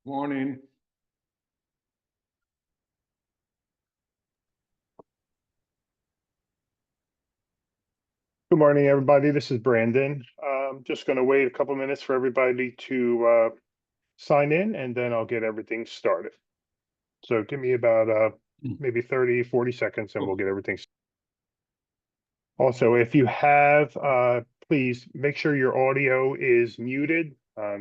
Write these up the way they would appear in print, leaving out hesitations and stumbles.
Morning. Good morning, everybody. This is Brandon. Just going to wait a couple minutes for everybody to sign in, and then I'll get everything started. So give me about maybe 30, 40 seconds, and we'll get everything started. Also, if you have, please make sure your audio is muted,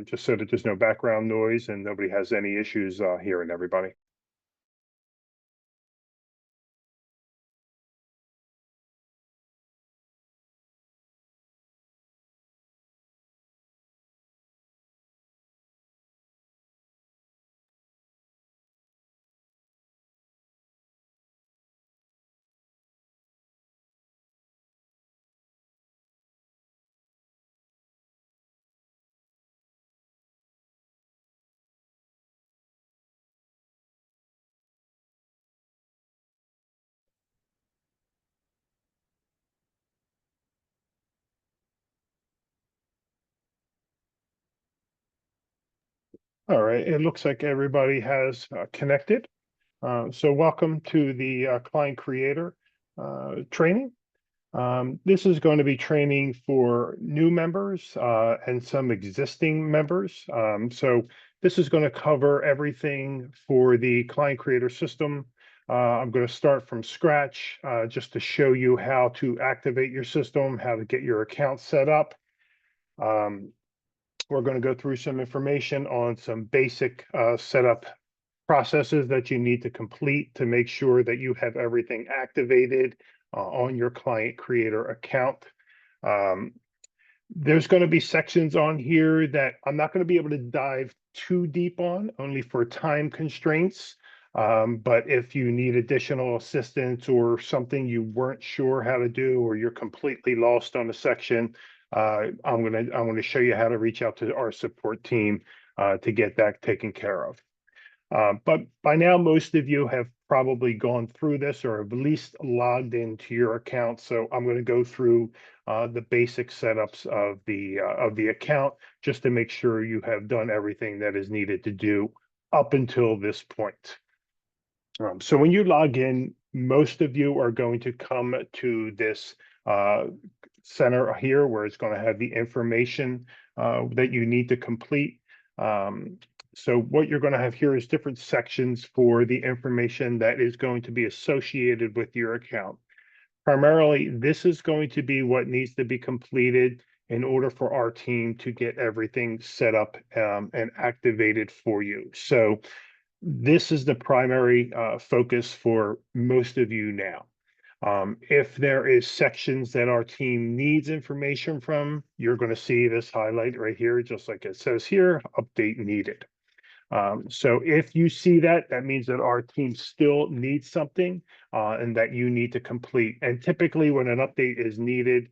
just so that there's no background noise and nobody has any issues hearing everybody. All right, it looks like everybody has connected. So welcome to the Client Creator training. This is going to be training for new members and some existing members. So this is going to cover everything for the Client Creator system. I'm going to start from scratch just to show you how to activate your system, how to get your account set up. We're going to go through some information on some basic setup processes that you need to complete to make sure that you have everything activated on your Client Creator account. There's going to be sections on here that I'm not going to be able to dive too deep on, only for time constraints. But if you need additional assistance or something you weren't sure how to do, or you're completely lost on a section, I'm gonna show you how to reach out to our support team to get that taken care of. But by now, most of you have probably gone through this or at least logged into your account. So I'm going to go through the basic setups of the account just to make sure you have done everything that is needed to do up until this point. So when you log in, most of you are going to come to this center here where it's going to have the information that you need to complete. So what you're going to have here is different sections for the information that is going to be associated with your account. Primarily, this is going to be what needs to be completed in order for our team to get everything set up and activated for you. So this is the primary focus for most of you now. If there is sections that our team needs information from, you're going to see this highlight right here, just like it says here, update needed. So if you see that, that means that our team still needs something and that you need to complete. And typically when an update is needed,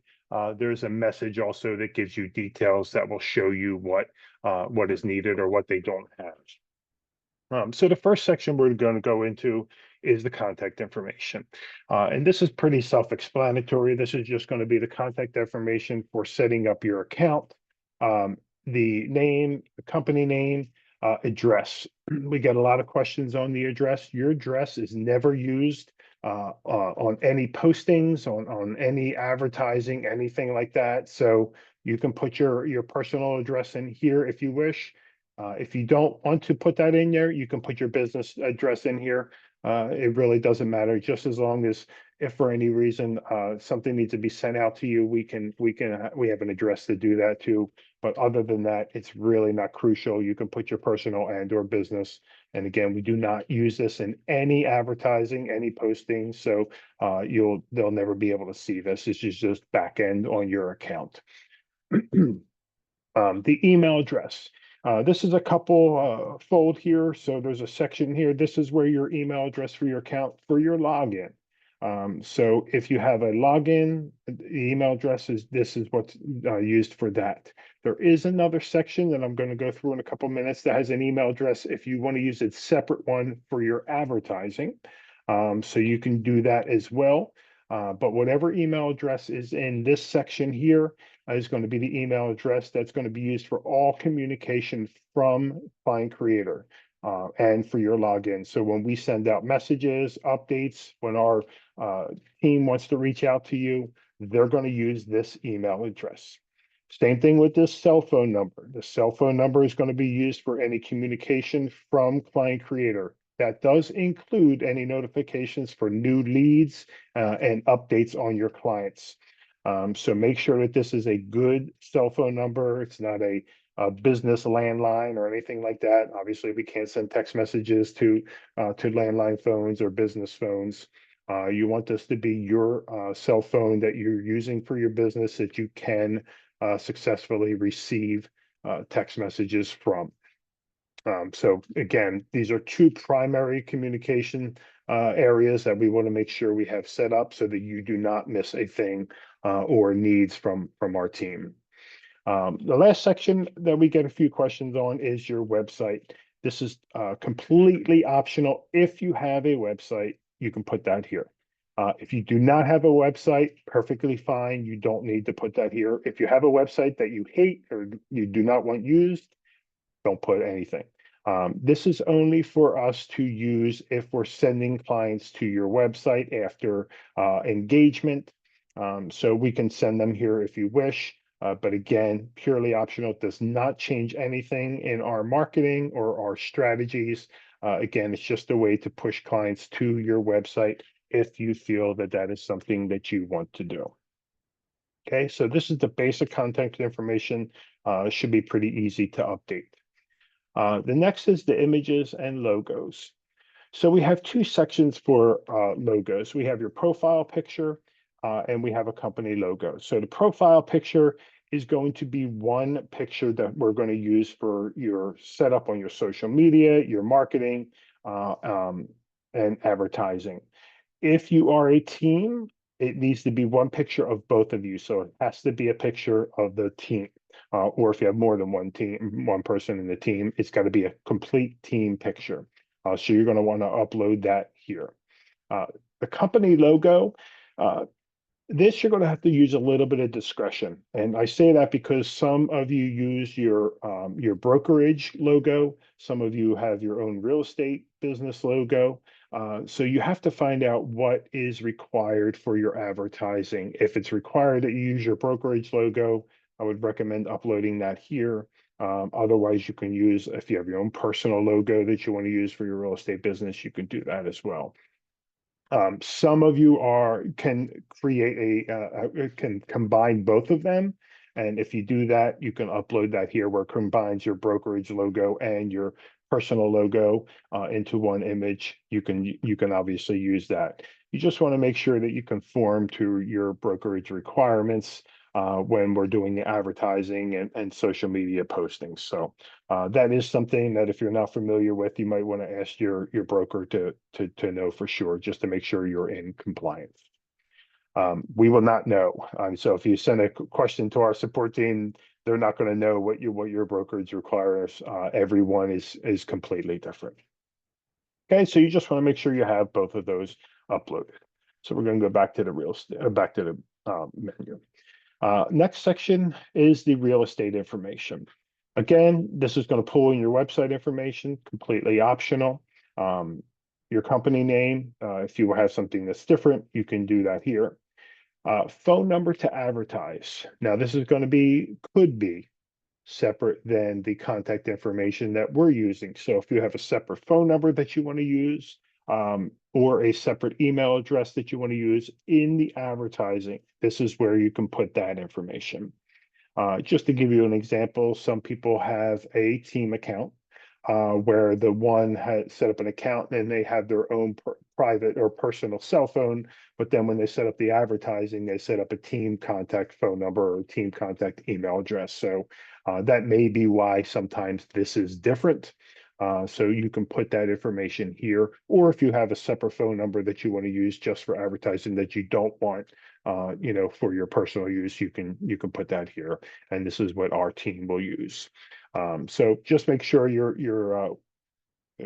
there's a message also that gives you details that will show you what is needed or what they don't have. So the first section we're going to go into is the contact information. And this is pretty self-explanatory. This is just going to be the contact information for setting up your account, the name, the company name, address. We get a lot of questions on the address. Your address is never used on any postings, on any advertising, anything like that. So you can put your personal address in here if you wish. If you don't want to put that in there, you can put your business address in here. It really doesn't matter, just as long as if for any reason something needs to be sent out to you, we have an address to do that too. But other than that, it's really not crucial. You can put your personal and or business. And again, we do not use this in any advertising, any posting. So they'll never be able to see this. This is just back end on your account. The email address. This is a couple fold here. So there's a section here. This is where your email address for your account for your login. So if you have a login, the email address this is what's used for that. There is another section that I'm going to go through in a couple minutes that has an email address if you want to use a separate one for your advertising. So you can do that as well. But whatever email address is in this section here is going to be the email address that's going to be used for all communication from Client Creator and for your login. So when we send out messages, updates, when our team wants to reach out to you, they're going to use this email address. Same thing with this cell phone number. The cell phone number is going to be used for any communication from Client Creator. That does include any notifications for new leads and updates on your clients. So make sure that this is a good cell phone number. It's not a business landline or anything like that. Obviously, we can't send text messages to landline phones or business phones. You want this to be your cell phone that you're using for your business that you can successfully receive text messages from. So again, these are two primary communication areas that we want to make sure we have set up so that you do not miss a thing or needs from our team. The last section that we get a few questions on is your website. This is completely optional. If you have a website, you can put that here. If you do not have a website, perfectly fine. You don't need to put that here. If you have a website that you hate or you do not want used, don't put anything. This is only for us to use if we're sending clients to your website after engagement. So we can send them here if you wish. But again, purely optional, does not change anything in our marketing or our strategies. Again, it's just a way to push clients to your website if you feel that that is something that you want to do. Okay, so this is the basic contact information. Should be pretty easy to update. The next is the images and logos. So we have two sections for logos. We have your profile picture and we have a company logo. So the profile picture is going to be one picture that we're going to use for your setup on your social media, your marketing, and advertising. If you are a team, it needs to be one picture of both of you. So it has to be a picture of the team. Or if you have more than one person in the team, it's got to be a complete team picture. So you're going to want to upload that here. The company logo, this you're going to have to use a little bit of discretion. And I say that because some of you use your brokerage logo. Some of you have your own real estate business logo. So you have to find out what is required for your advertising. If it's required that you use your brokerage logo, I would recommend uploading that here. Otherwise, you can use, if you have your own personal logo that you want to use for your real estate business, you can do that as well. Some of you can create can combine both of them. And if you do that, you can upload that here where it combines your brokerage logo and your personal logo into one image. You can obviously use that. You just want to make sure that you conform to your brokerage requirements when we're doing the advertising and social media postings. So that is something that if you're not familiar with, you might want to ask your broker to know for sure, just to make sure you're in compliance. We will not know. So if you send a question to our support team, they're not going to know what your brokerage requires. Everyone is completely different. Okay, so you just want to make sure you have both of those uploaded. So we're going to go back to the menu. Next section is the real estate information. Again, this is going to pull in your website information, completely optional. Your company name, if you have something that's different, you can do that here. Phone number to advertise. Now, this is going to could be separate than the contact information that we're using. So if you have a separate phone number that you want to use, or a separate email address that you want to use in the advertising, this is where you can put that information. Just to give you an example, some people have a team account where the one has set up an account and they have their own private or personal cell phone, but then when they set up the advertising, they set up a team contact phone number or team contact email address. So that may be why sometimes this is different. So you can put that information here, or if you have a separate phone number that you want to use just for advertising that you don't want, for your personal use, you can put that here. And this is what our team will use. So just make sure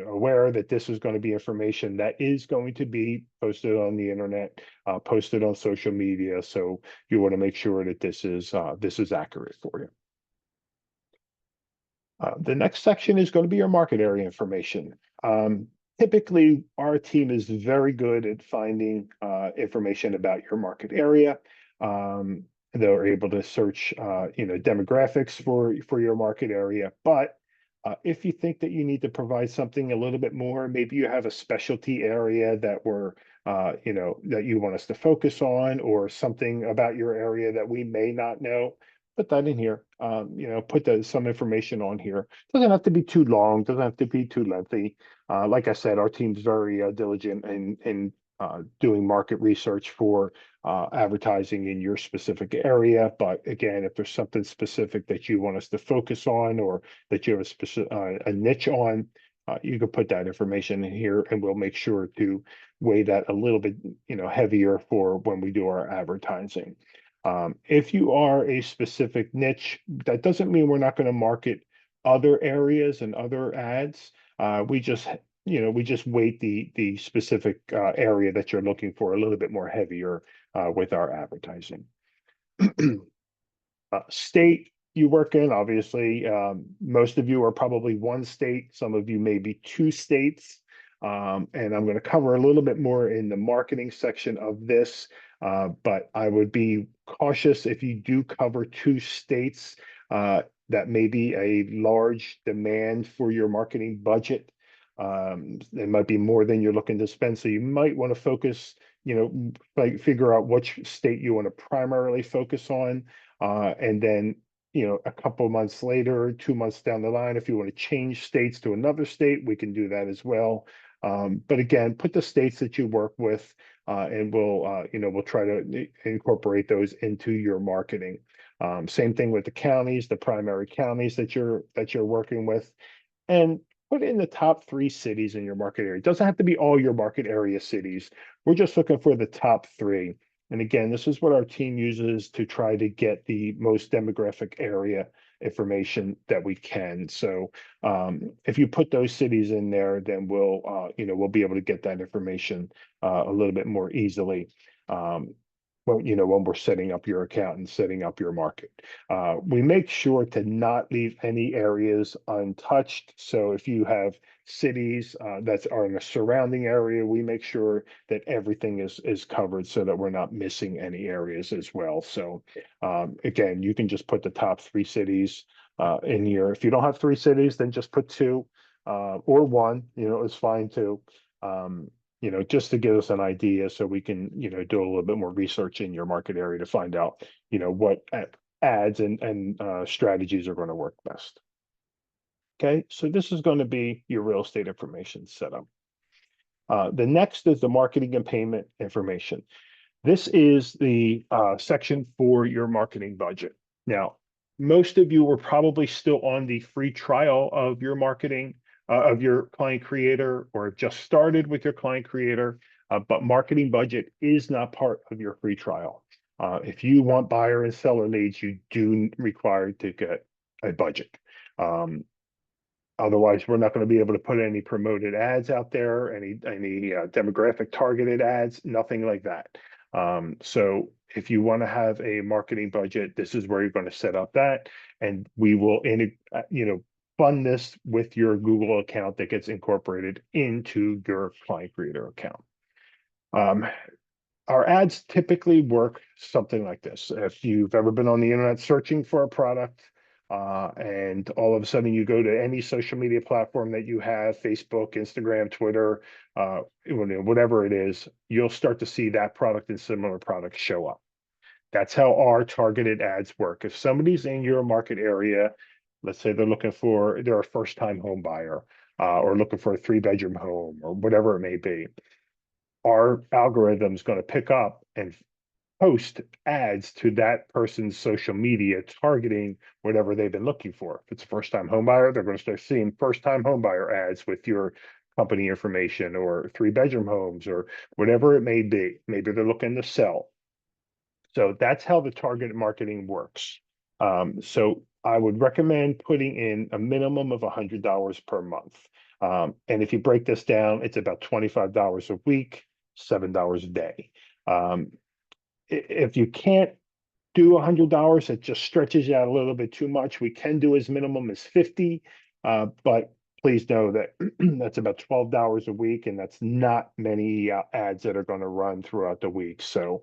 aware that this is going to be information that is going to be posted on the internet, posted on social media. So you want to make sure that this is accurate for you. The next section is going to be your market area information. Typically, our team is very good at finding information about your market area. They're able to search, demographics for your market area. But if you think that you need to provide something a little bit more, maybe you have a specialty area that you want us to focus on, or something about your area that we may not know, put that in here. Put some information on here. Doesn't have to be too long, doesn't have to be too lengthy. Like I said, our team's very diligent in doing market research for advertising in your specific area. But again, if there's something specific that you want us to focus on, or that you have a niche on, you can put that information in here, and we'll make sure to weigh that a little bit, heavier for when we do our advertising. If you are a specific niche, that doesn't mean we're not going to market other areas and other ads. We just weight the specific area that you're looking for a little bit more heavier with our advertising. State you work in, obviously, most of you are probably one state, some of you may be two states. And I'm going to cover a little bit more in the marketing section of this, but I would be cautious if you do cover two states. That may be a large demand for your marketing budget. It might be more than you're looking to spend, so you might want to focus, like figure out which state you want to primarily focus on, and then a couple of months later, 2 months down the line, if you want to change states to another state, we can do that as well. But again, put the states that you work with, and we'll try to incorporate those into your marketing. Same thing with the counties, the primary counties that you're working with, and put in the top 3 cities in your market area. It doesn't have to be all your market area cities. We're just looking for the top 3. And again, this is what our team uses to try to get the most demographic area information that we can. So if you put those cities in there, then we'll be able to get that information a little bit more easily. When we're setting up your account and setting up your market. We make sure to not leave any areas untouched. So if you have cities that are in a surrounding area, we make sure that everything is covered so that we're not missing any areas as well. So again, you can just put the top 3 cities in here. If you don't have 3 cities, then just put 2 or 1, is fine too. Just to give us an idea, so we can, do a little bit more research in your market area to find out, what ads and strategies are going to work best. Okay, so this is going to be your real estate information setup. The next is the marketing and payment information. This is the section for your marketing budget. Now, most of you were probably still on the free trial of your marketing of your Client Creator, or just started with your Client Creator, but marketing budget is not part of your free trial. If you want buyer and seller leads, you do require to get a budget. Otherwise, we're not going to be able to put any promoted ads out there, any demographic targeted ads, nothing like that. So if you want to have a marketing budget, this is where you're going to set up that, and we will fund this with your Google account that gets incorporated into your Client Creator account. Our ads typically work something like this. If you've ever been on the internet searching for a product, and all of a sudden you go to any social media platform that you have, Facebook, Instagram, Twitter, whatever it is, you'll start to see that product and similar products show up. That's how our targeted ads work. If somebody's in your market area, let's say they're a first-time home buyer, or looking for a 3-bedroom home, or whatever it may be, our algorithm is going to pick up and post ads to that person's social media, targeting whatever they've been looking for. If it's a first-time home buyer, they're going to start seeing first-time home buyer ads with your company information, or 3-bedroom homes, or whatever it may be. Maybe they're looking to sell. So that's how the targeted marketing works. So I would recommend putting in a minimum of $100 per month. And if you break this down, it's about $25 a week, $7 a day. If you can't do $100, it just stretches you out a little bit too much. We can do as minimum as 50, but please know that that's about $12 a week, and that's not many ads that are going to run throughout the week. So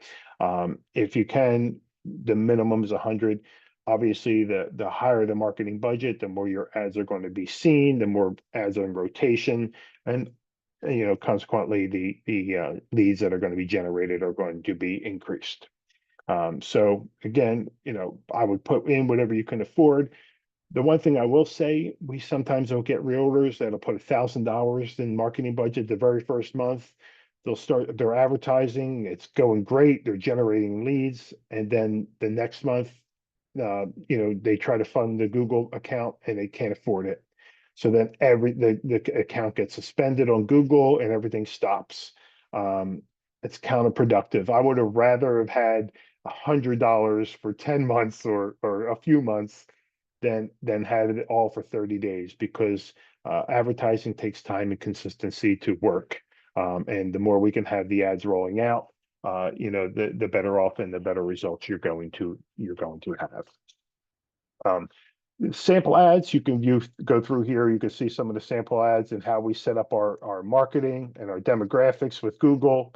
if you can, the minimum is 100. Obviously, the higher the marketing budget, the more your ads are going to be seen, the more ads are in rotation, and consequently, the leads that are going to be generated are going to be increased. So again, I would put in whatever you can afford. The one thing I will say, we sometimes don't get realtors that'll put $1,000 in marketing budget the very first month. They'll start their advertising, it's going great, they're generating leads, and then the next month, they try to fund the Google account and they can't afford it. So then the account gets suspended on Google and everything stops. It's counterproductive. I would have rather have had $100 for 10 months or a few months than had it all for 30 days, because advertising takes time and consistency to work. And the more we can have the ads rolling out, the better off and the better results you're going to have. Sample ads, you can go through here. You can see some of the sample ads and how we set up our marketing and our demographics with Google.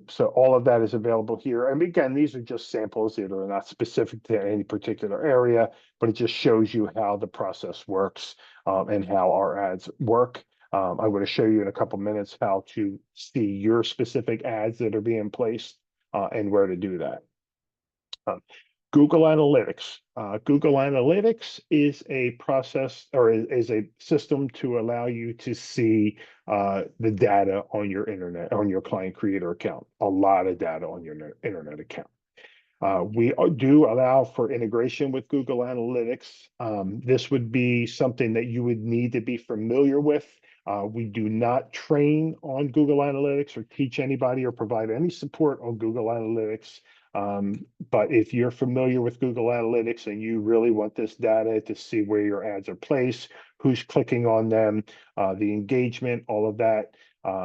So all of that is available here. And again, these are just samples that are not specific to any particular area, but it just shows you how the process works and how our ads work. I'm going to show you in a couple minutes how to see your specific ads that are being placed and where to do that. Google Analytics. Google Analytics is a process, or is a system to allow you to see the data on your client creator account. A lot of data on your internet account. We do allow for integration with Google Analytics. This would be something that you would need to be familiar with. We do not train on Google Analytics or teach anybody or provide any support on Google Analytics. But if you're familiar with Google Analytics and you really want this data to see where your ads are placed, who's clicking on them, the engagement, all of that,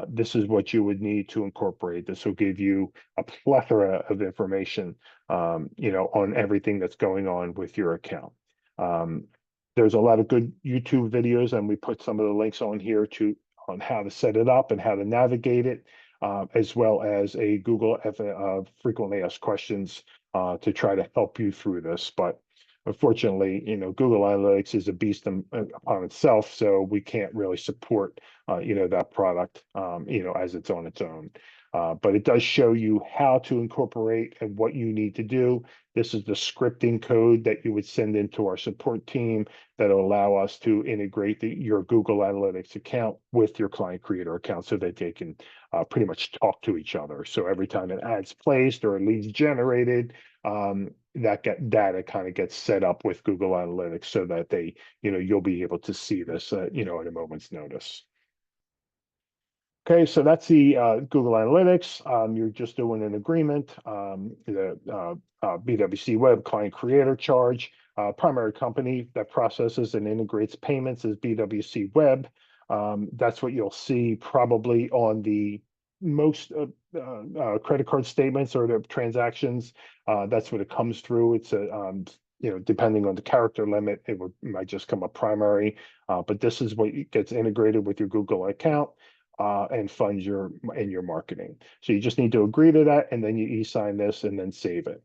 this is what you would need to incorporate. This will give you a plethora of information, on everything that's going on with your account. There's a lot of good YouTube videos, and we put some of the links on here on how to set it up and how to navigate it, as well as a Google frequently asked questions to try to help you through this. But unfortunately, Google Analytics is a beast upon itself, so we can't really support, that product, as it's on its own. But it does show you how to incorporate and what you need to do. This is the scripting code that you would send into our support team that will allow us to integrate your Google Analytics account with your client creator account so that they can pretty much talk to each other. So every time an ad's placed or a lead's generated, that data kind of gets set up with Google Analytics so that you'll be able to see this, at a moment's notice. Okay, so that's the Google Analytics. You're just doing an agreement. The BWC Web client creator charge. Primary company that processes and integrates payments is BWC Web. That's what you'll see probably on the most credit card statements or the transactions. That's what it comes through. It's depending on the character limit, it might just come up primary. But this is what gets integrated with your Google account and funds your marketing. So you just need to agree to that, and then you e-sign this and then save it.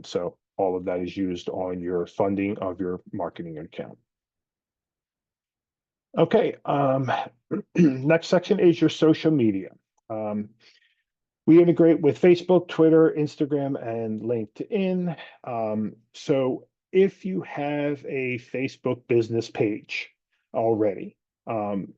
So all of that is used on your funding of your marketing account. Okay, next section is your social media. We integrate with Facebook, Twitter, Instagram, and LinkedIn. So if you have a Facebook business page already,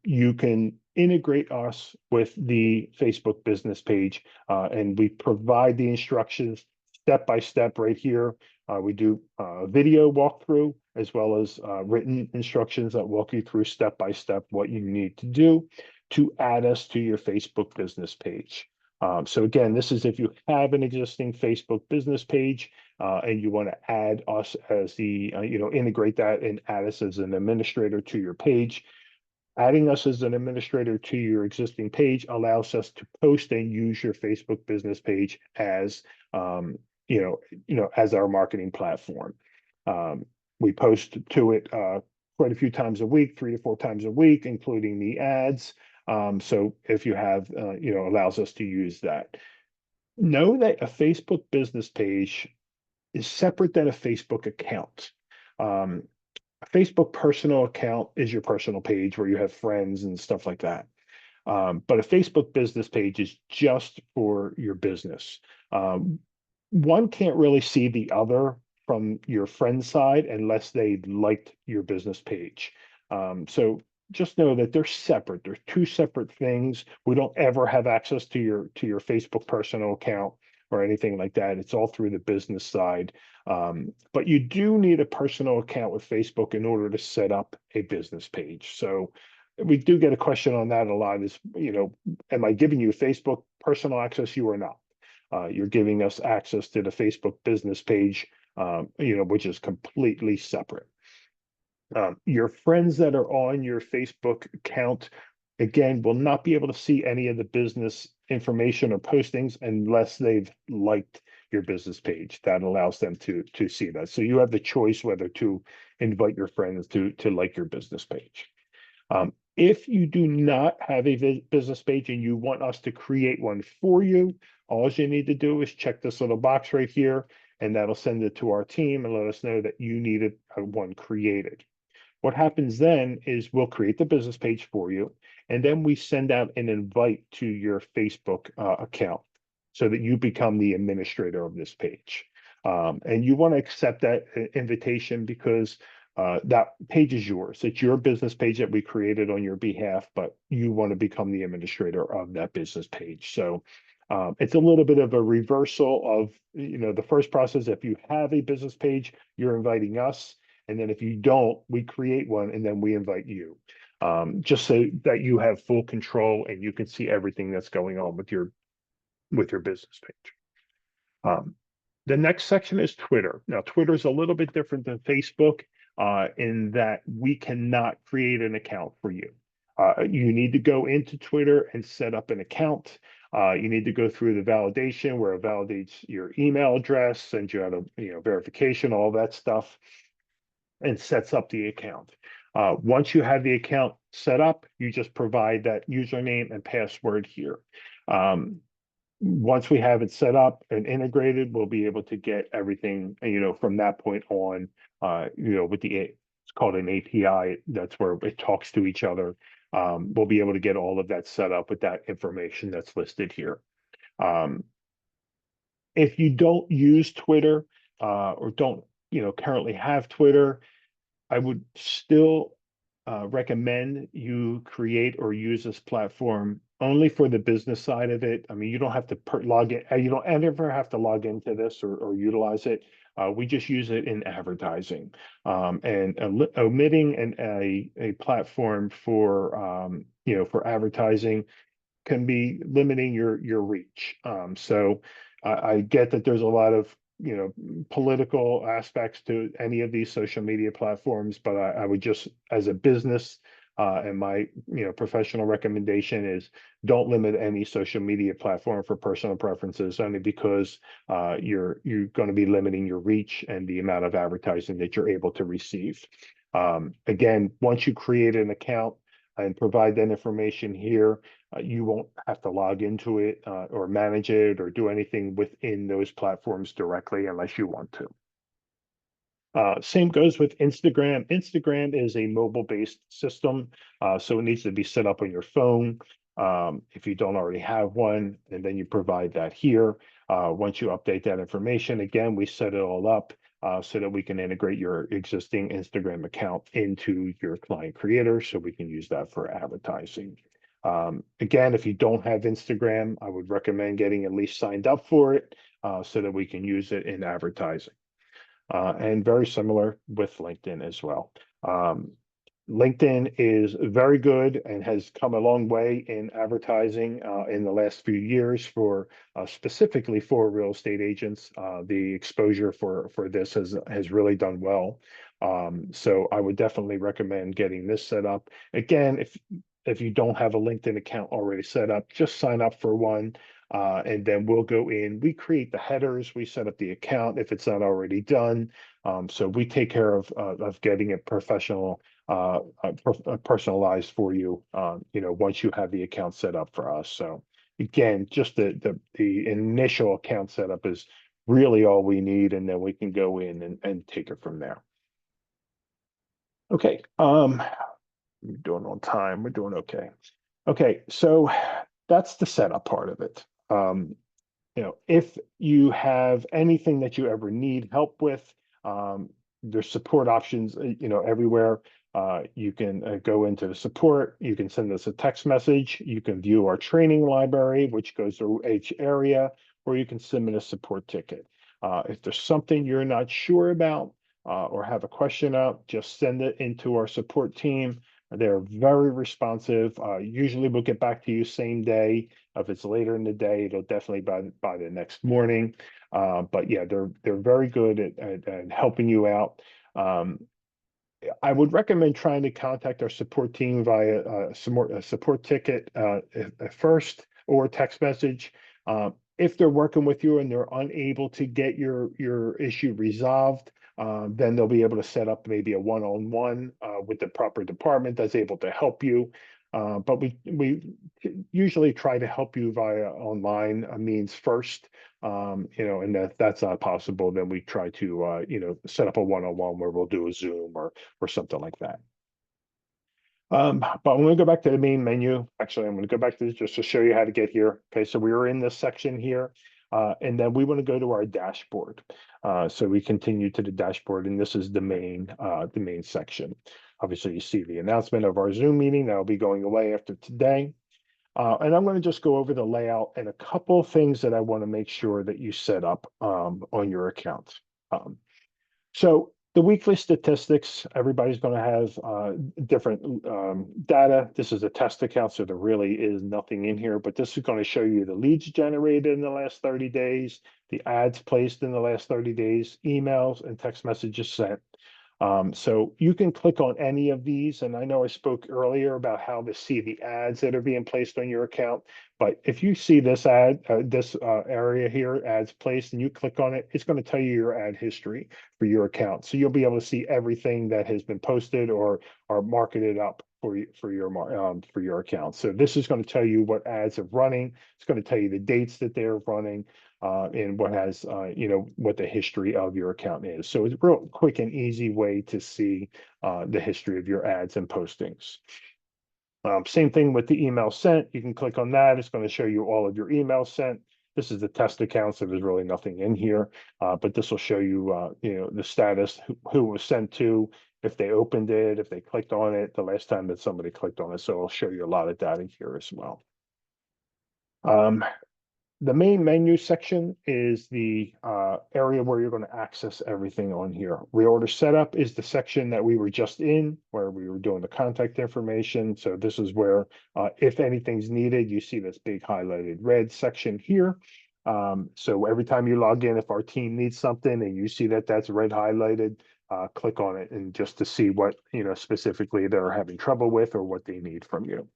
you can integrate us with the Facebook business page, and we provide the instructions step by step right here. We do video walkthrough as well as written instructions that walk you through step by step what you need to do to add us to your Facebook business page. So again, this is if you have an existing Facebook business page and you want to add us as the, integrate that and add us as an administrator to your page. Adding us as an administrator to your existing page allows us to post and use your Facebook business page as as our marketing platform. Um, we post to it quite a few times a week, 3 to 4 times a week, including the ads. So if you have, allows us to use that. Know that a Facebook business page is separate than a Facebook account. Um, a Facebook personal account is your personal page where you have friends and stuff like that. But a Facebook business page is just for your business. Um, One can't really see the other from your friend side unless they liked your business page. So just know that they're separate. They're two separate things. We don't ever have access to your Facebook personal account or anything like that. It's all through the business side. But you do need a personal account with Facebook in order to set up a business page. So we do get a question on that a lot is, am I giving you Facebook personal access? You are not. You're giving us access to the Facebook business page, which is completely separate. Your friends that are on your Facebook account, again, will not be able to see any of the business information or postings unless they've liked your business page. That allows them to see that. So you have the choice whether to invite your friends to like your business page. If you do not have a business page and you want us to create one for you, all you need to do is check this little box right here, and that'll send it to our team and let us know that you needed one created. What happens then is we'll create the business page for you, and then we send out an invite to your Facebook account so that you become the administrator of this page. And you want to accept that invitation because that page is yours. It's your business page that we created on your behalf, but you want to become the administrator of that business page. So it's a little bit of a reversal of, the first process. If you have a business page, you're inviting us. And then if you don't, we create one and then we invite you. Just so that you have full control and you can see everything that's going on with your business page. The next section is Twitter. Now, Twitter is a little bit different than Facebook in that we cannot create an account for you. You need to go into Twitter and set up an account. You need to go through the validation where it validates your email address, sends you out a verification, all that stuff, and sets up the account. Once you have the account set up, you just provide that username and password here. Once we have it set up and integrated, we'll be able to get everything, from that point on, with it's called an API. That's where it talks to each other. We'll be able to get all of that set up with that information that's listed here. If you don't use Twitter or don't, currently have Twitter, I would still recommend you create or use this platform only for the business side of it. I mean, you don't have to log in. You don't ever have to log into this or utilize it. We just use it in advertising, and omitting a platform for advertising can be limiting your reach. So I get that there's a lot of political aspects to any of these social media platforms, but I would just, as a business, and my professional recommendation is don't limit any social media platform for personal preferences, only because you're going to be limiting your reach and the amount of advertising that you're able to receive. Again, once you create an account and provide that information here, you won't have to log into it or manage it or do anything within those platforms directly unless you want to. Same goes with Instagram. Instagram is a mobile-based system, so it needs to be set up on your phone. If you don't already have one, and then you provide that here. Once you update that information, again, we set it all up so that we can integrate your existing Instagram account into your client creator, so we can use that for advertising. Again, if you don't have Instagram, I would recommend getting at least signed up for it so that we can use it in advertising. And very similar with LinkedIn as well. LinkedIn is very good and has come a long way in advertising in the last few years for specifically for real estate agents. The exposure for this has really done well. So I would definitely recommend getting this set up. Again, if you don't have a LinkedIn account already set up, just sign up for one. And then we'll go in, we create the headers, we set up the account if it's not already done. So we take care of getting it personalized for you, once you have the account set up for us. So again, just the initial account setup is really all we need, and then we can go in and take it from there. Okay, we're doing on time. We're doing okay. Okay, so that's the setup part of it. If you have anything that you ever need help with, there's support options, everywhere. You can go into the support. You can send us a text message. You can view our training library, which goes through each area, or you can submit a support ticket. If there's something you're not sure about or have a question out, just send it into our support team. They're very responsive. Usually we'll get back to you same day. If it's later in the day, it'll definitely by the next morning. But yeah, they're very good at helping you out. I would recommend trying to contact our support team via a support ticket at first, or text message. If they're working with you and they're unable to get your issue resolved, then they'll be able to set up maybe a one-on-one with the proper department that's able to help you. But we usually try to help you via online means first. And if that's not possible, then we try to set up a one-on-one where we'll do a Zoom or something like that. But I'm going to go back to the main menu. Actually, I'm going to go back to this just to show you how to get here. Okay, so we were in this section here, and then we want to go to our dashboard. So we continue to the dashboard, and this is the main section. Obviously, you see the announcement of our Zoom meeting that will be going away after today. And I'm going to just go over the layout and a couple things that I want to make sure that you set up on your account. So the weekly statistics, everybody's going to have different data. This is a test account, so there really is nothing in here, but this is going to show you the leads generated in the last 30 days, the ads placed in the last 30 days, emails and text messages sent. So you can click on any of these, and I know I spoke earlier about how to see the ads that are being placed on your account, but if you see this ad, this area here, ads placed, and you click on it, it's going to tell you your ad history for your account. So you'll be able to see everything that has been posted or marketed up for your account. So this is going to tell you what ads are running. It's going to tell you the dates that they're running. And what has, what the history of your account is. So it's a real quick and easy way to see the history of your ads and postings. Same thing with the email sent. You can click on that. It's going to show you all of your emails sent. This is the test account, so there's really nothing in here, but this will show you, the status, who it was sent to, if they opened it, if they clicked on it, the last time that somebody clicked on it. So it'll show you a lot of data here as well. The main menu section is the area where you're going to access everything on here. Reorder setup is the section that we were just in, where we were doing the contact information. So this is where, if anything's needed, you see this big highlighted red section here. So every time you log in, if our team needs something and you see that that's red highlighted, click on it, and just to see what, specifically they're having trouble with or what they need from you.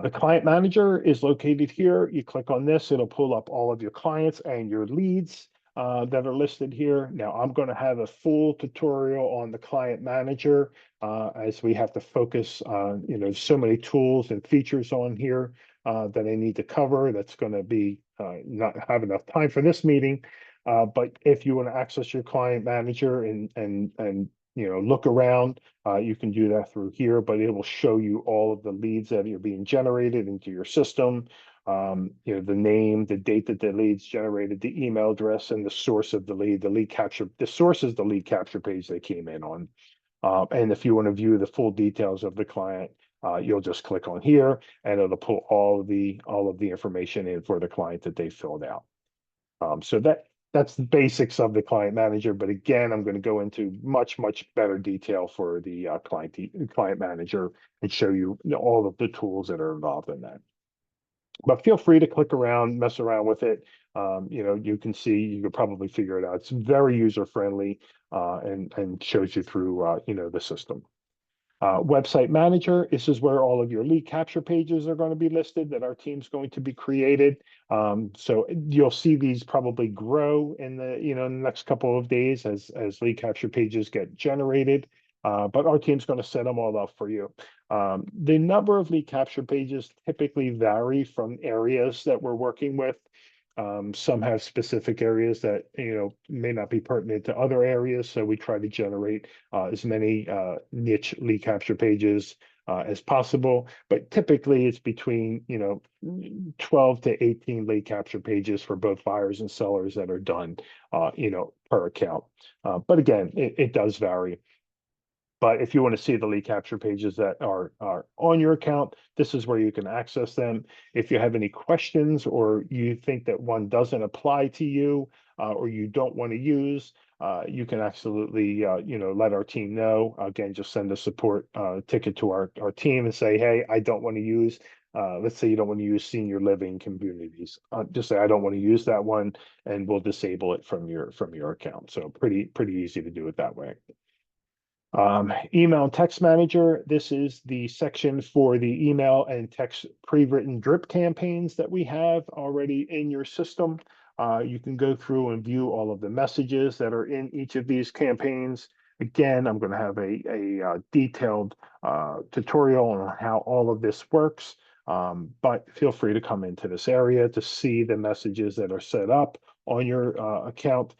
The client manager is located here. You click on this, it'll pull up all of your clients and your leads that are listed here. Now, I'm going to have a full tutorial on the client manager as we have to focus on, so many tools and features on here that I need to cover. That's going to be not have enough time for this meeting. But if you want to access your client manager and look around, you can do that through here, but it will show you all of the leads that are being generated into your system. The name, the date that the leads generated, the email address, and the source of the lead. The lead capture, the source is the lead capture page they came in on. And if you want to view the full details of the client, you'll just click on here, and it'll pull all of the information in for the client that they filled out. So that's the basics of the client manager. But again, I'm going to go into much better detail for the client manager and show you all of the tools that are involved in that. But feel free to click around, mess around with it. You can see, you can probably figure it out. It's very user friendly and shows you through the system. Website manager, this is where all of your lead capture pages are going to be listed that our team's going to be created. So you'll see these probably grow in the next couple of days as lead capture pages get generated. But our team's going to set them all up for you. The number of lead capture pages typically vary from areas that we're working with. Some have specific areas that may not be pertinent to other areas, so we try to generate as many niche lead capture pages as possible. But typically, it's between 12 to 18 lead capture pages for both buyers and sellers that are done, per account. But again, it does vary. But if you want to see the lead capture pages that are on your account, this is where you can access them. If you have any questions or you think that one doesn't apply to you or you don't want to use, you can absolutely let our team know. Again, just send a support ticket to our team and say, hey, I don't want to use. Let's say you don't want to use senior living communities. Just say I don't want to use that one, and we'll disable it from your account. So pretty easy to do it that way. Email and text manager. This is the section for the email and text pre-written drip campaigns that we have already in your system. You can go through and view all of the messages that are in each of these campaigns. Again, I'm going to have a detailed tutorial on how all of this works, but feel free to come into this area to see the messages that are set up on your account.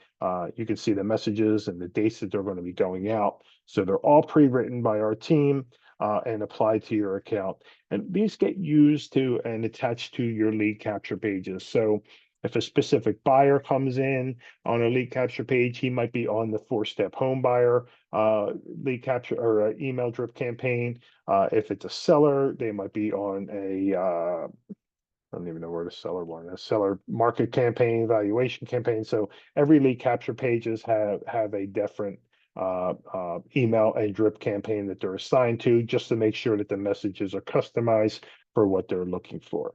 You can see the messages and the dates that they're going to be going out. So they're all pre-written by our team and applied to your account. And these get used to and attached to your lead capture pages. So if a specific buyer comes in on a lead capture page, he might be on the 4-step home buyer lead capture or email drip campaign. If it's a seller, they might be on I don't even know where the seller one is. Seller market campaign, evaluation campaign. So every lead capture pages have a different email and drip campaign that they're assigned to, just to make sure that the messages are customized for what they're looking for.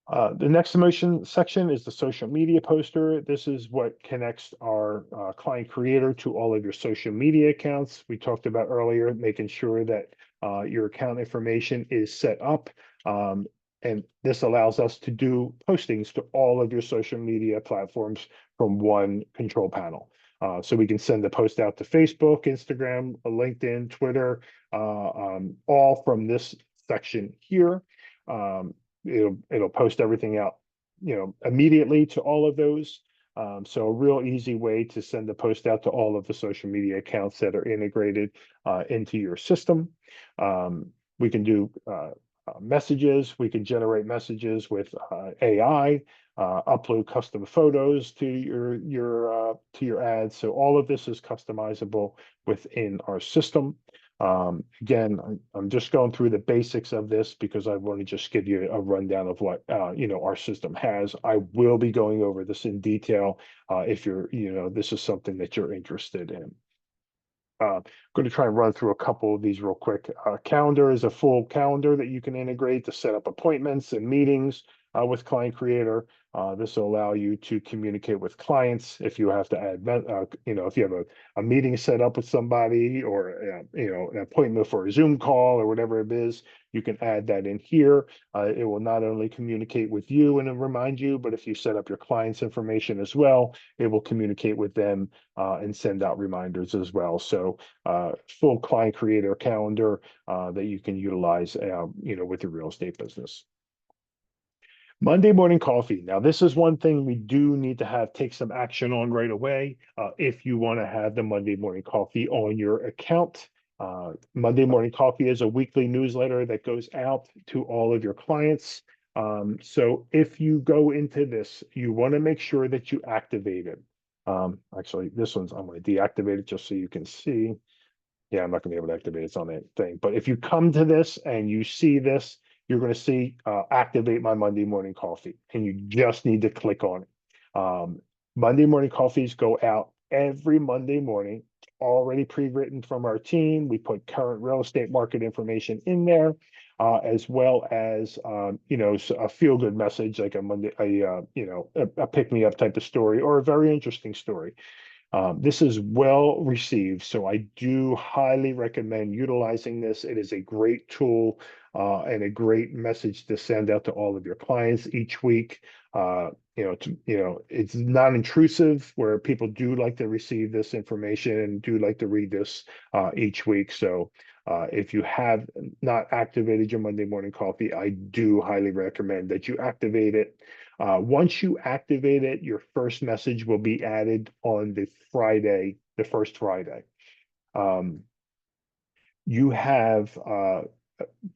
The next section is the social media poster. This is what connects our client creator to all of your social media accounts. We talked about earlier, making sure that your account information is set up. And this allows us to do postings to all of your social media platforms from one control panel. So we can send a post out to Facebook, Instagram, LinkedIn, Twitter, all from this section here. It'll post everything out, immediately to all of those. So a real easy way to send a post out to all of the social media accounts that are integrated into your system. We can do messages. We can generate messages with AI, upload custom photos to your ads. So all of this is customizable within our system. Again, I'm just going through the basics of this because I want to just give you a rundown of what our system has. I will be going over this in detail if this is something that you're interested in. I'm going to try and run through a couple of these real quick. Calendar is a full calendar that you can integrate to set up appointments and meetings with Client Creator. This will allow you to communicate with clients if you have to add, if you have a meeting set up with somebody or, an appointment for a Zoom call or whatever it is, you can add that in here. It will not only communicate with you and remind you, but if you set up your client's information as well, it will communicate with them and send out reminders as well. So full Client Creator calendar that you can utilize, with your real estate business. Monday morning coffee. Now, this is one thing we do need to take some action on right away if you want to have the Monday morning coffee on your account. Monday morning coffee is a weekly newsletter that goes out to all of your clients. So if you go into this, you want to make sure that you activate it. Actually, I'm going to deactivate it just so you can see. Yeah, I'm not going to be able to activate it. It's on that thing. But if you come to this and you see this, you're going to see activate my Monday morning coffee, and you just need to click on it. Um, Monday morning coffees go out every Monday morning, already pre-written from our team. We put current real estate market information in there, as well as a feel-good message like a Monday, a pick-me-up type of story or a very interesting story. This is well received, so I do highly recommend utilizing this. It is a great tool and a great message to send out to all of your clients each week. It's non-intrusive where people do like to receive this information and do like to read this each week. So if you have not activated your Monday morning coffee, I do highly recommend that you activate it. Once you activate it, your first message will be added on the first Friday. Um, you have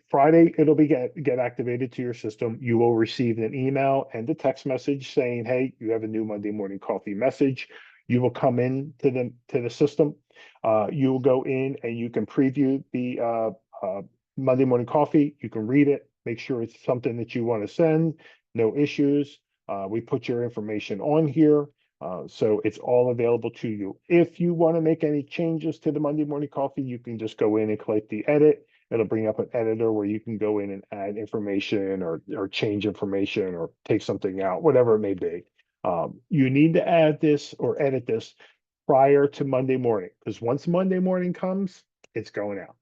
Friday, it'll be get activated to your system. You will receive an email and a text message saying, "Hey, you have a new Monday morning coffee message." You will come in to the system. You will go in and you can preview the Monday morning coffee. You can read it, make sure it's something that you want to send. No issues. We put your information on here. So it's all available to you. If you want to make any changes to the Monday morning coffee, you can just go in and click the edit. It'll bring up an editor where you can go in and add information or change information or take something out, whatever it may be. You need to add this or edit this prior to Monday morning, because once Monday morning comes, it's going out.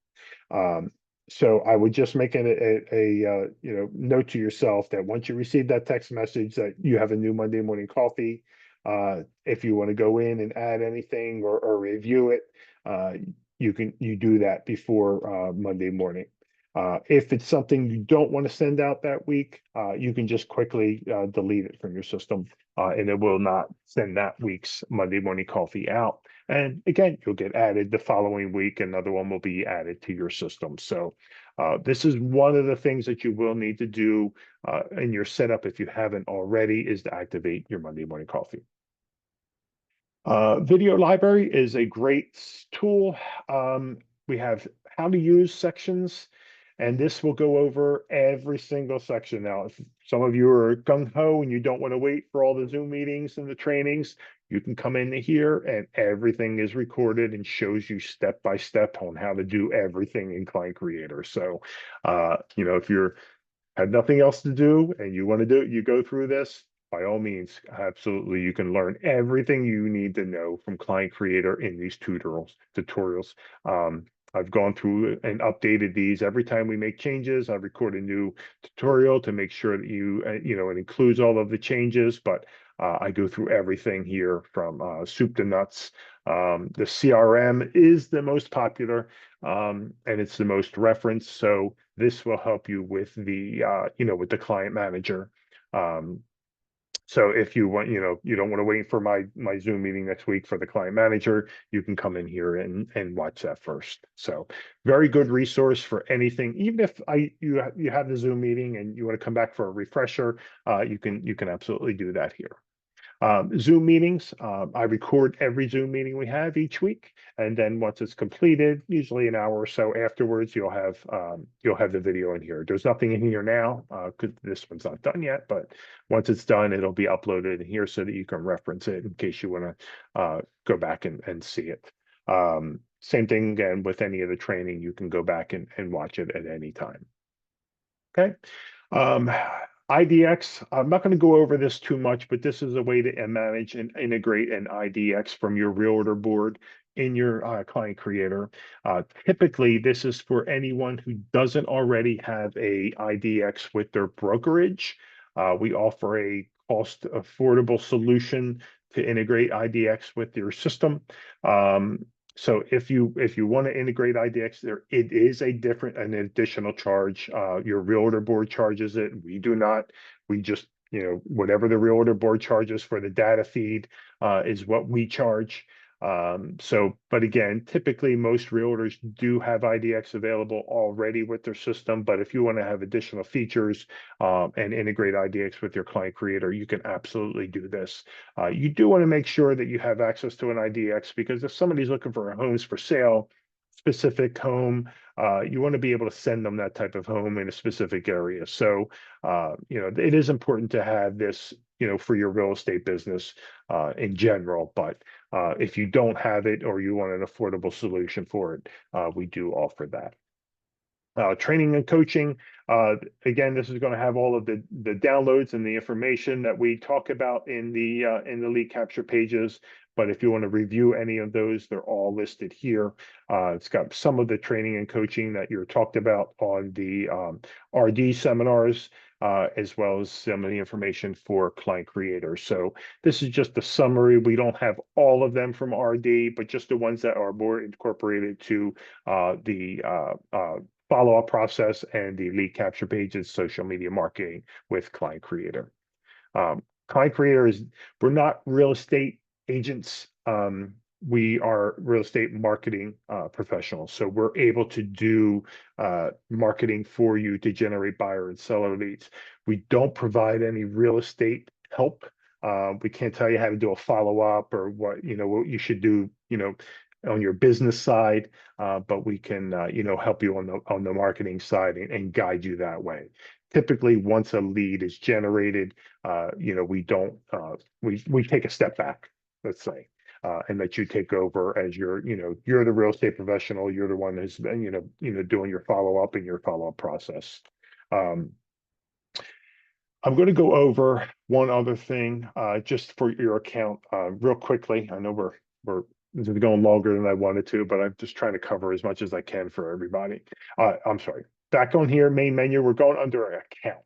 So I would just make a note to yourself that once you receive that text message that you have a new Monday morning coffee, if you want to go in and add anything or review it, you do that before Monday morning. If it's something you don't want to send out that week, you can just quickly delete it from your system, and it will not send that week's Monday morning coffee out. And again, you'll get added the following week. Another one will be added to your system. So this is one of the things that you will need to do in your setup if you haven't already, is to activate your Monday morning coffee. Video library is a great tool. We have how to use sections, and this will go over every single section. Now, if some of you are gung-ho and you don't want to wait for all the Zoom meetings and the trainings, you can come in here and everything is recorded and shows you step by step on how to do everything in Client Creator. So, if you're had nothing else to do and you want to do it, you go through this, by all means, absolutely, you can learn everything you need to know from Client Creator in these tutorials. I've gone through and updated these every time we make changes. I record a new tutorial to make sure that it includes all of the changes, but I go through everything here from soup to nuts. The CRM is the most popular, and it's the most referenced. So this will help you with with the client manager. Um, so if you want, you don't want to wait for my Zoom meeting next week for the client manager, you can come in here and watch that first. So very good resource for anything. Even if you have the Zoom meeting and you want to come back for a refresher, you can absolutely do that here. Zoom meetings, I record every Zoom meeting we have each week, and then once it's completed, usually an hour or so afterwards, you'll have the video in here. There's nothing in here now because this one's not done yet, but once it's done, it'll be uploaded in here so that you can reference it in case you want to go back and see it. Same thing again with any of the training, you can go back and watch it at any time. Okay. IDX, I'm not going to go over this too much, but this is a way to manage and integrate an IDX from your real order board in your Client Creator. Typically, this is for anyone who doesn't already have a IDX with their brokerage. We offer a cost affordable solution to integrate IDX with your system. So if you want to integrate IDX there, it is an additional charge. Your real order board charges it. We do not. We just, whatever the real order board charges for the data feed is what we charge. But again, typically most realtors do have IDX available already with their system. But if you want to have additional features and integrate IDX with your Client Creator, you can absolutely do this. You do want to make sure that you have access to an IDX, because if somebody's looking for homes for sale, specific home, you want to be able to send them that type of home in a specific area. So, it is important to have this for your real estate business in general. But if you don't have it or you want an affordable solution for it, we do offer that. Training and coaching. Again, this is going to have all of the downloads and the information that we talk about in the lead capture pages. But if you want to review any of those, they're all listed here. It's got some of the training and coaching that you're talked about on the RD seminars, as well as some of the information for client creators. So this is just a summary. We don't have all of them from RD, but just the ones that are more incorporated to the follow-up process and the lead capture pages, social media marketing with Client Creator. Client Creator we're not real estate agents. We are real estate marketing professionals. So we're able to do marketing for you to generate buyer and seller leads. We don't provide any real estate help. We can't tell you how to do a follow-up or what you should do, on your business side, but we can, help you on the marketing side and guide you that way. Typically, once a lead is generated, we don't, we take a step back, let's say, and let you take over as you're the real estate professional. You're the one who's been, doing your follow-up and your follow-up process. I'm going to go over one other thing, just for your account, real quickly. I know we're this is going longer than I wanted to, but I'm just trying to cover as much as I can for everybody. I'm sorry. Back on here, main menu, we're going under account.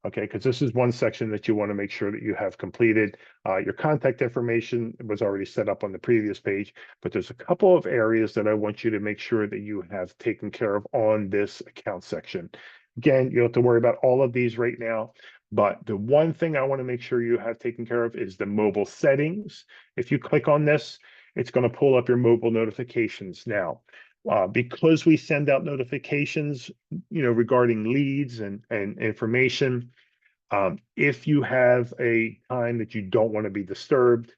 Okay, because this is one section that you want to make sure that you have completed. Your contact information was already set up on the previous page, but there's a couple of areas that I want you to make sure that you have taken care of on this account section. Again, you don't have to worry about all of these right now, but the one thing I want to make sure you have taken care of is the mobile settings. If you click on this, it's going to pull up your mobile notifications now. Because we send out notifications, regarding leads and information. If you have a time that you don't want to be disturbed,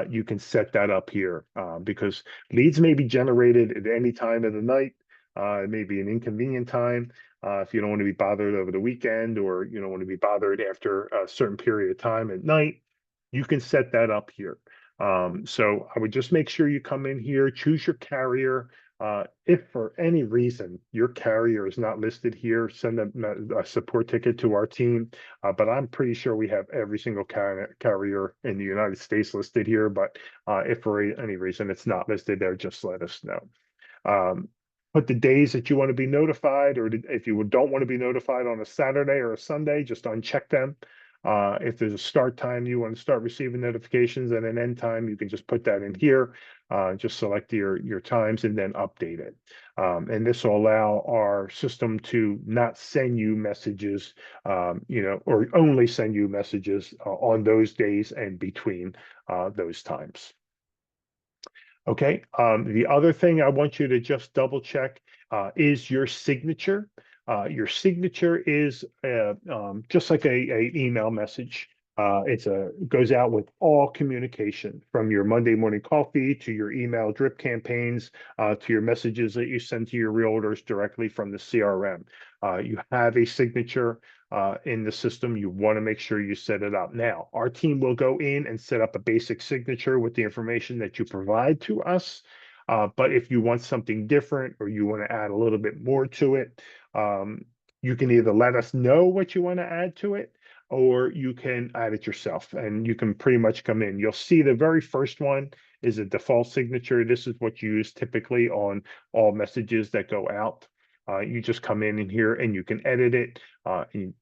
you can set that up here, because leads may be generated at any time of the night. It may be an inconvenient time. If you don't want to be bothered over the weekend, or you don't want to be bothered after a certain period of time at night, you can set that up here. So I would just make sure you come in here, choose your carrier. If for any reason your carrier is not listed here, send a support ticket to our team. But I'm pretty sure we have every single carrier in the United States listed here. But if for any reason it's not listed there, just let us know. Put the days that you want to be notified, or if you don't want to be notified on a Saturday or a Sunday, just uncheck them. If there's a start time, you want to start receiving notifications, and an end time, you can just put that in here. Just select your times and then update it. And this will allow our system to not send you messages, or only send you messages on those days and between those times. Okay. The other thing I want you to just double check is your signature. Your signature is just like a email message. Goes out with all communication, from your Monday morning coffee to your email drip campaigns, to your messages that you send to your realtors directly from the CRM. You have a signature in the system. You want to make sure you set it up. Now, our team will go in and set up a basic signature with the information that you provide to us. But if you want something different, or you want to add a little bit more to it, you can either let us know what you want to add to it, or you can add it yourself, and you can pretty much come in. You'll see the very first one is a default signature. This is what you use typically on all messages that go out. You just come in here and you can edit it,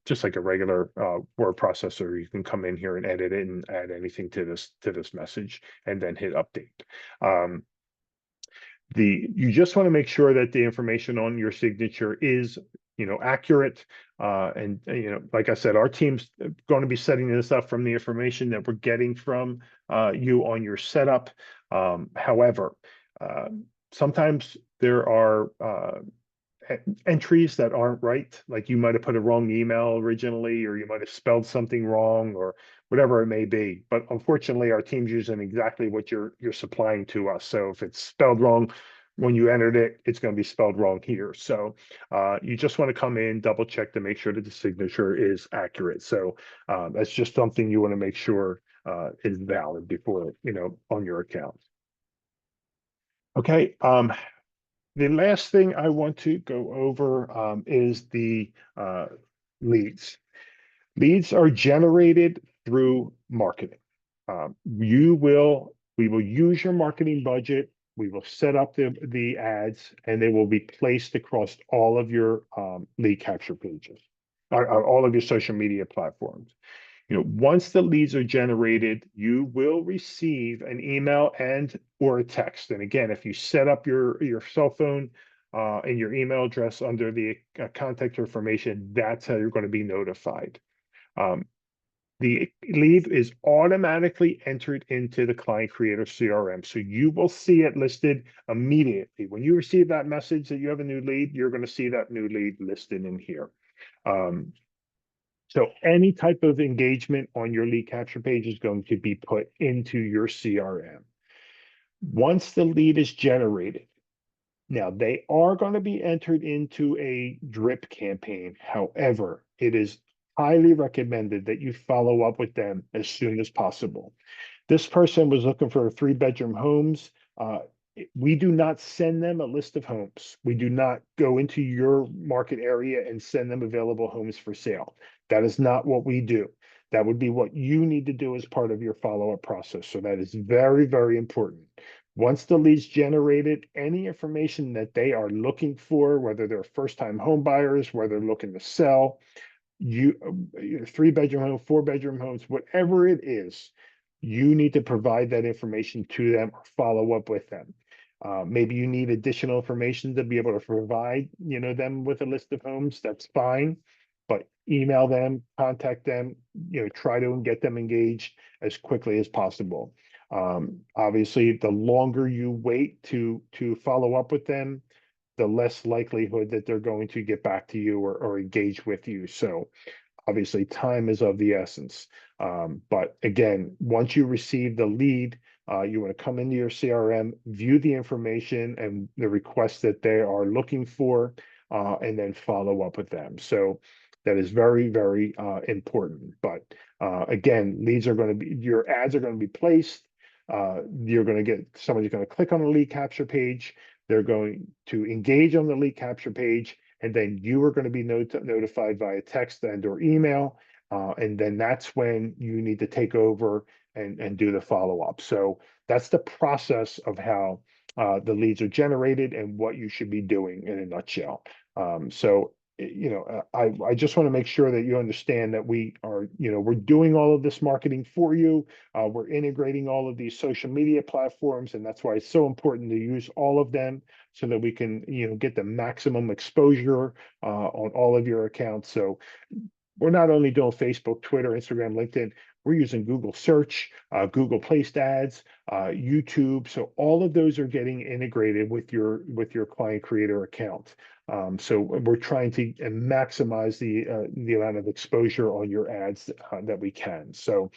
just like a regular word processor. You can come in here and edit it and add anything to this message, and then hit update. You just want to make sure that the information on your signature is accurate. And like I said, our team's going to be setting this up from the information that we're getting from you on your setup. However, sometimes there are entries that aren't right. Like, you might have put a wrong email originally, or you might have spelled something wrong, or whatever it may be. But unfortunately, our team's using exactly what you're supplying to us. So if it's spelled wrong, when you entered it, it's going to be spelled wrong here. So you just want to come in, double check to make sure that the signature is accurate. So that's just something you want to make sure is valid before, on your account. Okay. The last thing I want to go over is the leads. Leads are generated through marketing. We will use your marketing budget. We will set up the ads, and they will be placed across all of your lead capture pages, or all of your social media platforms. Once the leads are generated, you will receive an email and or a text. And again, if you set up your cell phone and your email address under the contact information, that's how you're going to be notified. The lead is automatically entered into the Client Creator CRM. So you will see it listed immediately. When you receive that message that you have a new lead, you're going to see that new lead listed in here. So any type of engagement on your lead capture page is going to be put into your CRM. Once the lead is generated, now they are going to be entered into a drip campaign. However, it is highly recommended that you follow up with them as soon as possible. This person was looking for 3-bedroom homes. We do not send them a list of homes. We do not go into your market area and send them available homes for sale. That is not what we do. That would be what you need to do as part of your follow-up process. So that is very, very important. Once the lead's generated, any information that they are looking for, whether they're first-time home buyers, whether they're looking to sell, 3-bedroom home, 4-bedroom homes, whatever it is, you need to provide that information to them or follow up with them. Maybe you need additional information to be able to provide, them with a list of homes. That's fine, but email them, contact them, try to get them engaged as quickly as possible. Obviously, the longer you wait to follow up with them, the less likelihood that they're going to get back to you or engage with you. So obviously time is of the essence. But again, once you receive the lead, you want to come into your CRM, view the information and the requests that they are looking for, and then follow up with them. So that is very, very important. But again, leads are going to be, your ads are going to be placed. You're going to get, somebody's going to click on the lead capture page. They're going to engage on the lead capture page, and then you are going to be notified via text and or email. And then that's when you need to take over and do the follow-up. So that's the process of how the leads are generated and what you should be doing in a nutshell. I just want to make sure that you understand that we are, we're doing all of this marketing for you. We're integrating all of these social media platforms, and that's why it's so important to use all of them so that we can, get the maximum exposure on all of your accounts. So we're not only doing Facebook, Twitter, Instagram, LinkedIn, we're using Google search, Google placed ads, YouTube. So all of those are getting integrated with your Client Creator account. So we're trying to maximize the amount of exposure on your ads that we can. So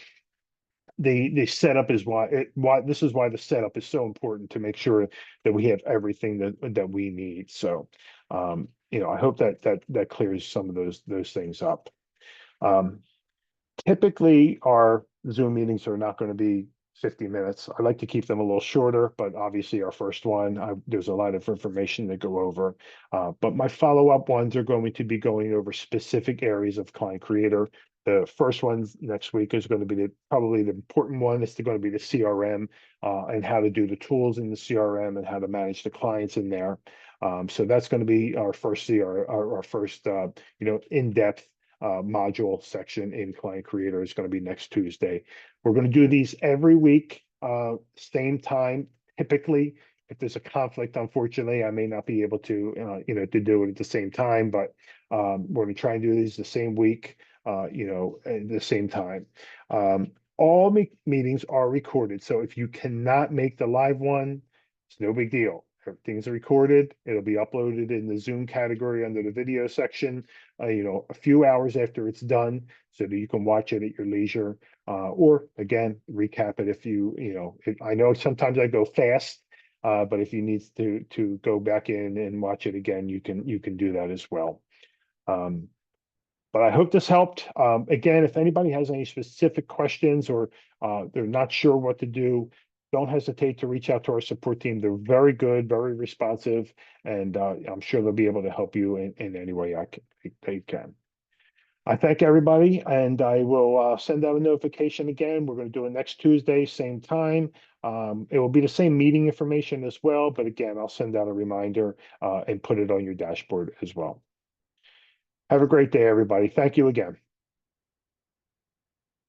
the setup is why this is why the setup is so important, to make sure that we have everything that we need. So I hope that clears some of those things up. Typically our Zoom meetings are not going to be 50 minutes. I like to keep them a little shorter, but obviously our first one, there's a lot of information to go over. But my follow-up ones are going to be going over specific areas of Client Creator. The first one next week is going to be probably the important one. It's going to be the CRM and how to do the tools in the CRM and how to manage the clients in there. So that's going to be our first our first in-depth module section in Client Creator is going to be next Tuesday. We're going to do these every week, same time. Typically, if there's a conflict, unfortunately, I may not be able to, to do it at the same time, but we're going to try and do these the same week, at the same time. All meetings are recorded. So if you cannot make the live one, it's no big deal. Everything's recorded. It'll be uploaded in the Zoom category under the video section, a few hours after it's done, so that you can watch it at your leisure. Or again, recap it if I know sometimes I go fast. But if you need to go back in and watch it again, you can do that as well. Um, but I hope this helped. Again, if anybody has any specific questions or they're not sure what to do, don't hesitate to reach out to our support team. They're very good, very responsive, and I'm sure they'll be able to help you in any way they can. I thank everybody, and I will send out a notification again. We're going to do it next Tuesday, same time. It will be the same meeting information as well, but again, I'll send out a reminder and put it on your dashboard as well. Have a great day, everybody. Thank you again.